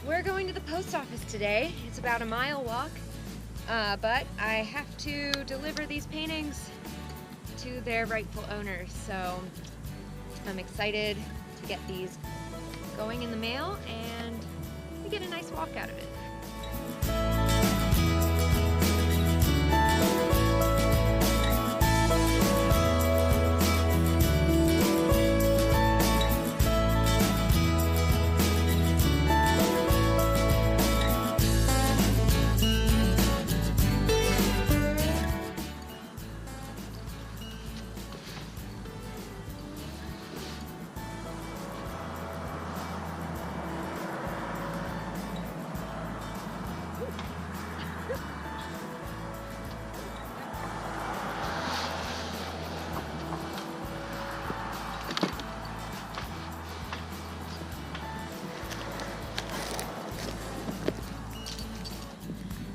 We're going to the post office today. It's about a mile walk, but I have to deliver these paintings to their rightful owners. So I'm excited to get these going in the mail and we get a nice walk out of it.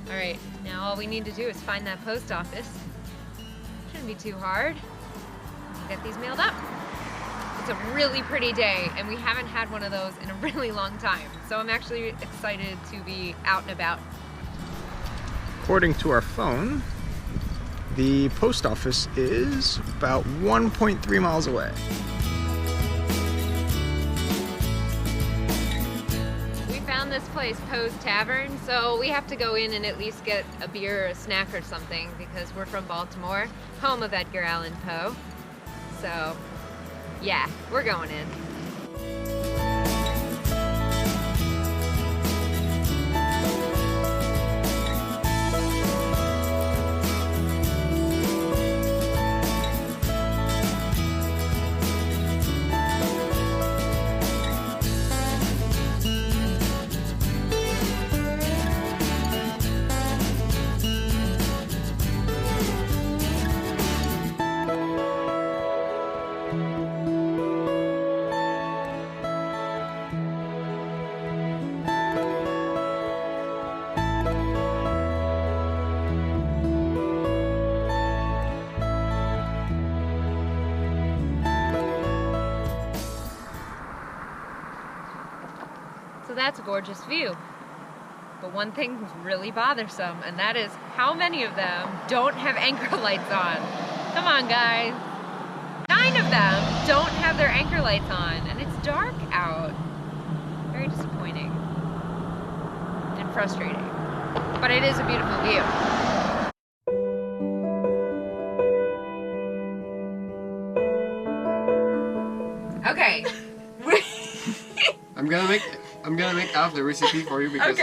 Alright, now all we need to do is find that post office. Shouldn't be too hard. Get these mailed up. It's a really pretty day and we haven't had one of those in a really long time. So I'm actually excited to be out and about. According to our phone, the post office is about 1.3 miles away. This place, Poe's Tavern, so we have to go in and at least get a beer or a snack or something because we're from Baltimore, home of Edgar Allan Poe. So yeah, we're going in. So that's a gorgeous view. But one thing's really bothersome, and that is how many of them don't have anchor lights on. Come on, guys. 9 of them don't have their anchor lights on, and it's dark out. Very disappointing and frustrating. But it is a beautiful view. Okay. I'm gonna make half the recipe for you because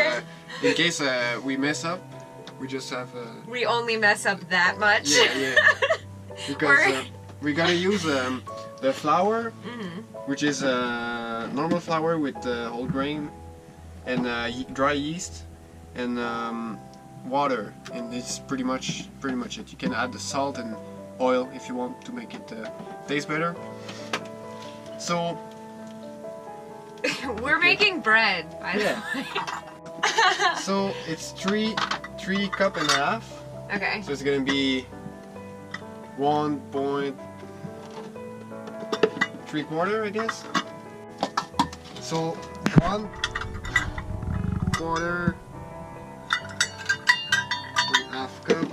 in case we mess up, we just have. We only mess up that much. Yeah. Because we gotta use the flour, which is normal flour with whole grain, and dry yeast, and water, and it's pretty much it. You can add the salt and oil if you want to make it taste better. So. We're making bread, by the way. So it's 3 cup and a half. Okay. So it's gonna be 1.75, I guess. So 1/4 1/2 cup.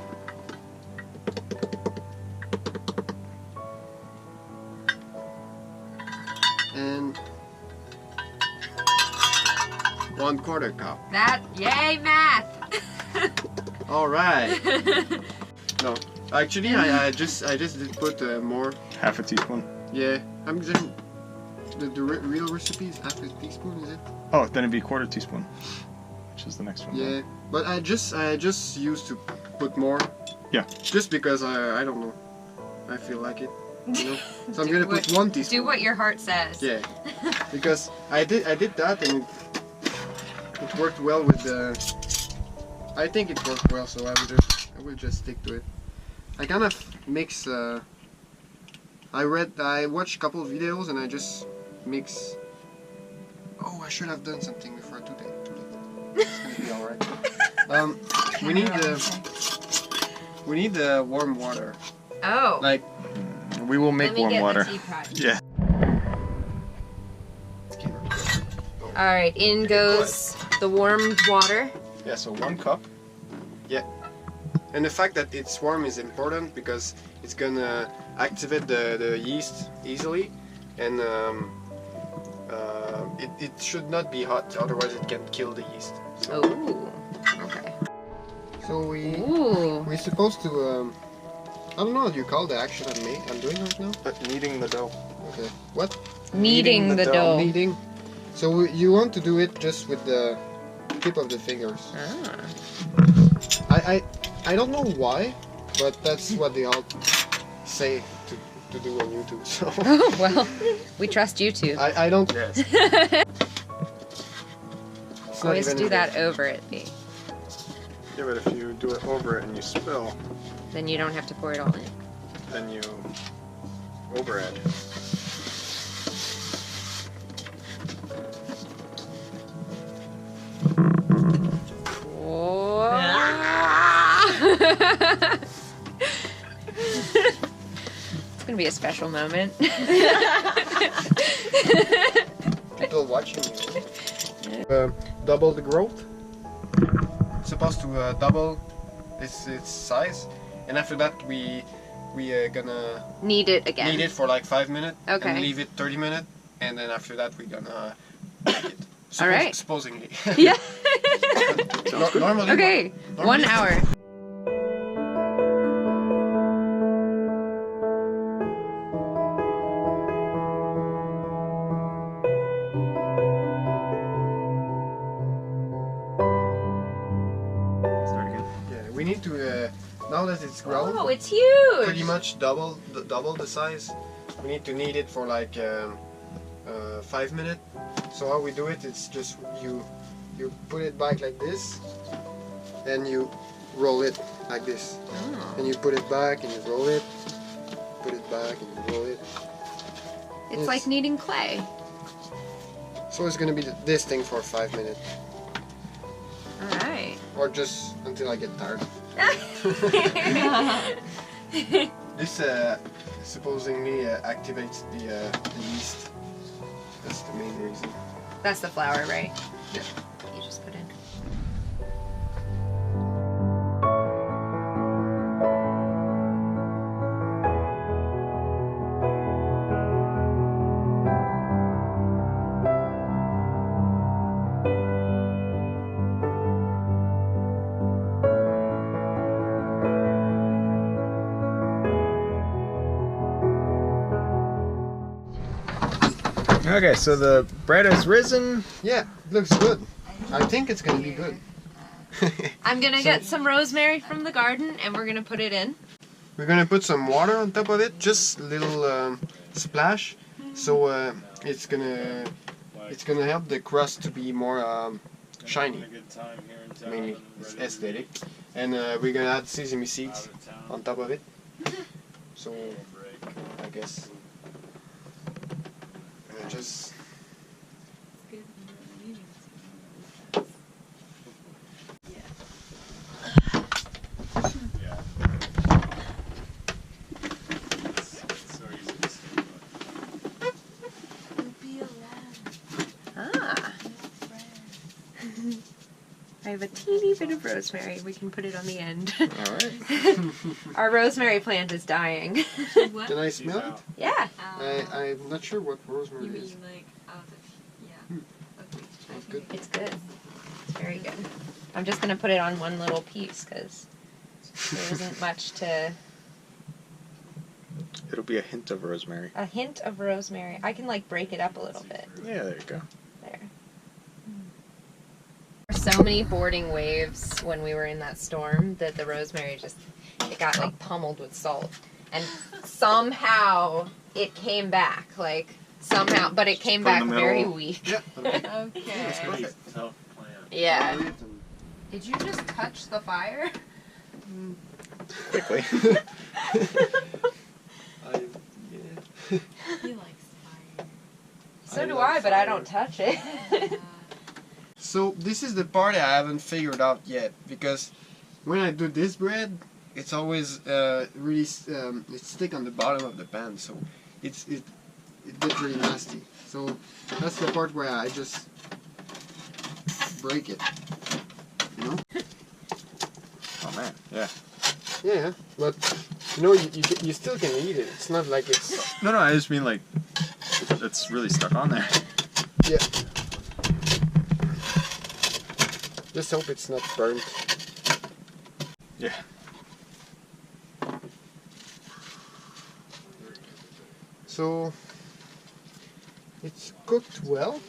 And 1/4 cup. That, yay, math! All right. No, actually, I just did put more. Half a teaspoon. Yeah, I'm just the real recipe is half a teaspoon, is it? Oh, then it'd be 1/4 teaspoon, which is the next one. Yeah, but I just used to put more. Yeah. Just because I don't know, I feel like it. You know? So I'm gonna put 1 teaspoon. Do what your heart says. Yeah, because I did that and it worked well with the. I think it worked well, so I will just stick to it. I kind of mix. I watched a couple of videos and I just mix. Oh, I should have done something before today. It's gonna be all right. We need the warm water. Oh. Like. We will make warm water. Yeah. All right, in goes the warmed water. Yeah, so 1 cup. Yeah. And the fact that it's warm is important because it's gonna activate the yeast easily, and it should not be hot, otherwise it can kill the yeast. So, Oh, okay. so Ooh. we're supposed to I don't know what you call the action I'm doing right now. Kneading the dough. Okay. What? Kneading the dough. Kneading. So you want to do it just with the tip of the fingers. Ah. I don't know why, but that's what they all say to do on YouTube. So Oh, well, we trust YouTube. I don't. Yes. It's not Always even do in that there. over it, B. Yeah, but if you do it over it and you spill, Then you don't have to pour it all in. then you over add. It's gonna be a special moment. People watching you. Double the growth. It's supposed to double its size, and after that we gonna Knead it again. knead it for like 5 minutes, Okay. and leave it 30 minutes, and then after that we're gonna bake it. All right. Supposedly. Yeah. Normally. Okay. 1 hour. Start again. Yeah, we need to now that it's grown. Oh, it's huge. Pretty much double the size. We need to knead it for like 5 minutes. So how we do it, it's just you put it back like this, and you roll it like this, Oh. and you put it back and you roll it, put it back and you roll it. It's like kneading clay. So it's gonna be this thing for 5 minutes, All right. or just until I get tired. This supposedly activates the yeast. That's the main reason. That's the flour, right? Yeah. You just put in. Okay, so the bread has risen. Yeah, it looks good. I think it's gonna be good. I'm gonna get some rosemary from the garden and we're gonna put it in. We're gonna put some water on top of it, just a little splash, so it's gonna help the crust to be more shiny. Mainly, it's aesthetic. And we're gonna add sesame seeds on top of it. So I guess just. Ah. I have a teeny bit of rosemary. We can put it on the end. Alright. Our rosemary plant is dying. Can I smell it? Yeah. I'm not sure what rosemary You is. mean like out of, yeah. Okay. Smells good. It's good. It's very good. I'm just gonna put it on one little piece because there isn't much to. It'll be a hint of rosemary. A hint of rosemary. I can like break it up a little bit. Yeah, there you go. There. So many boarding waves when we were in that storm that the rosemary just it got like pummeled with salt, and somehow it came back like somehow, but it came From the back very middle. weak. Yeah. Okay. Perfect. Yeah. Did you just touch the fire? Quickly. He likes fire. So I do love I, but I fire. don't touch it. So this is the part I haven't figured out yet, because when I do this bread, it's always really it stick on the bottom of the pan, so it gets really nasty. So that's the part where I just break it. You know? Oh man, yeah. Yeah, but you know, you still can eat it. It's not like it's... No, I just mean like, it's really stuck on there. Yeah. Just hope it's not burnt. Yeah. So, it's cooked well,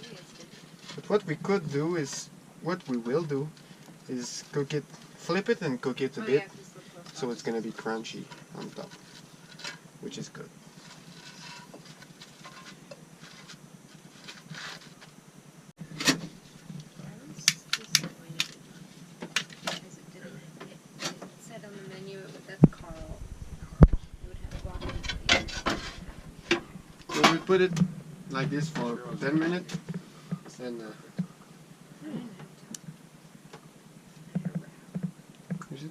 but what we could do is, what we will do, is cook it, flip it and cook it a bit, so it's gonna be crunchy on top, which is good. So we put it like this for 10 minutes, and is it?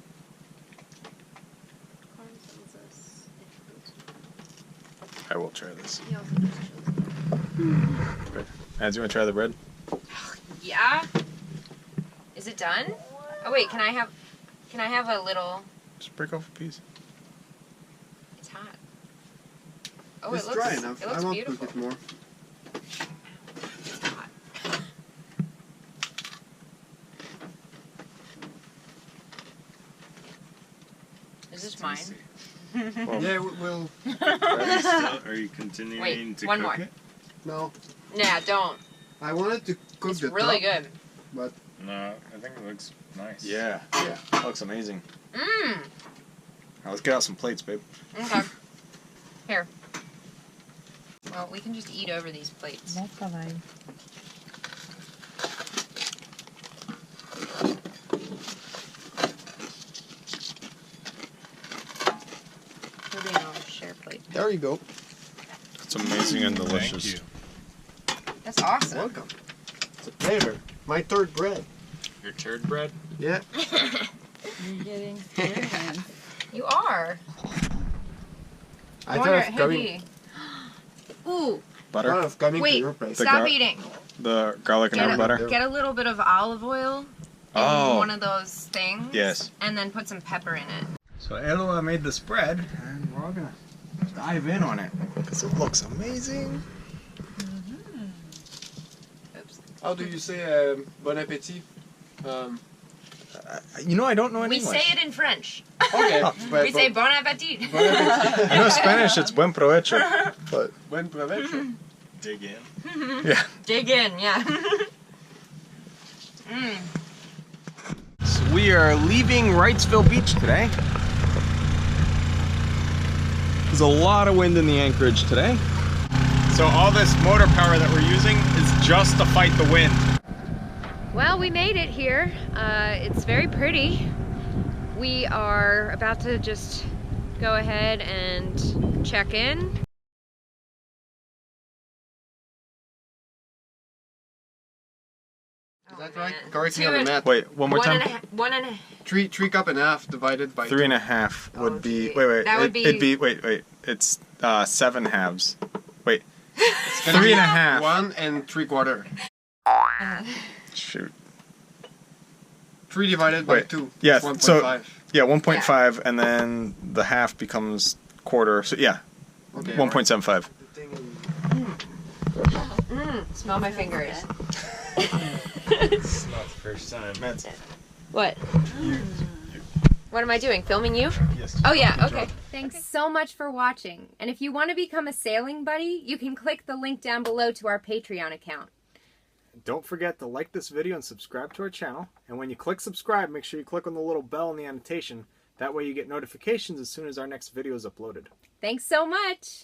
I will try this. Okay. Ads, you want to try the bread? Yeah? Is it done? Oh wait, can I have a little... Just break off a piece. It's hot. Oh, It's it looks dry enough. It looks I won't beautiful. cook it more. It's hot. Is this mine? Well, Yeah, we'll... Are you continuing Wait, to one cook more. it? No, Nah, don't. I wanted to cook It's the really top, good. but No, I think it looks nice. yeah. yeah. That looks amazing. Mmm. Now let's get out some plates, babe. Okay. Here. Well, we can just eat over these plates. That's fine. We're doing on a share plate. There you go. It's amazing and delicious. Thank you. That's awesome. Welcome. It's a pleasure. My third bread. Your turd bread? Yeah. You're getting scared. You are. I Wonder, thought of coming, hey, Ooh, Butter? to wait, your place. The stop gar- eating. The garlic and Get herb a, butter? get a little bit of olive oil in Oh. one of those things. Yes. And then put some pepper in it. So Eloa made this bread, and we're all gonna dive in on it because it looks amazing. Oops. How do you say bon appetit? You know, I don't know any We English. say it in French. Okay, We say bon appetit. bon appetit. I know Spanish, it's buen provecho. But Buen provecho. Dig in. yeah. Dig in, yeah. Mm. So we are leaving Wrightsville Beach today. There's a lot of wind in the anchorage today. So all this motor power that we're using is just to fight the wind. Well, we made it here. It's very pretty. We are about to just go ahead and check in. Is that right? Correctly on the map. Wait, one more time? One and a half. 3 cup and a half divided by 3.5 would Oh, be. gee. Wait. That would be- It'd be. Wait. It's 7 halves. Wait. It's gonna be 3.5. 1 3/4. Shoot. 3 divided by Wait. 2. Yeah, is 1.5. so- Yeah, 1.5, and then the half becomes quarter. So yeah, Okay, 1.75. Smell my fingers. It's not the first time. What? What am I doing? Filming you? Yes. Oh yeah, okay. Thanks so much for watching. And if you want to become a sailing buddy, you can click the link down below to our Patreon account. Don't forget to like this video and subscribe to our channel. And when you click subscribe, make sure you click on the little bell in the annotation. That way you get notifications as soon as our next video is uploaded. Thanks so much.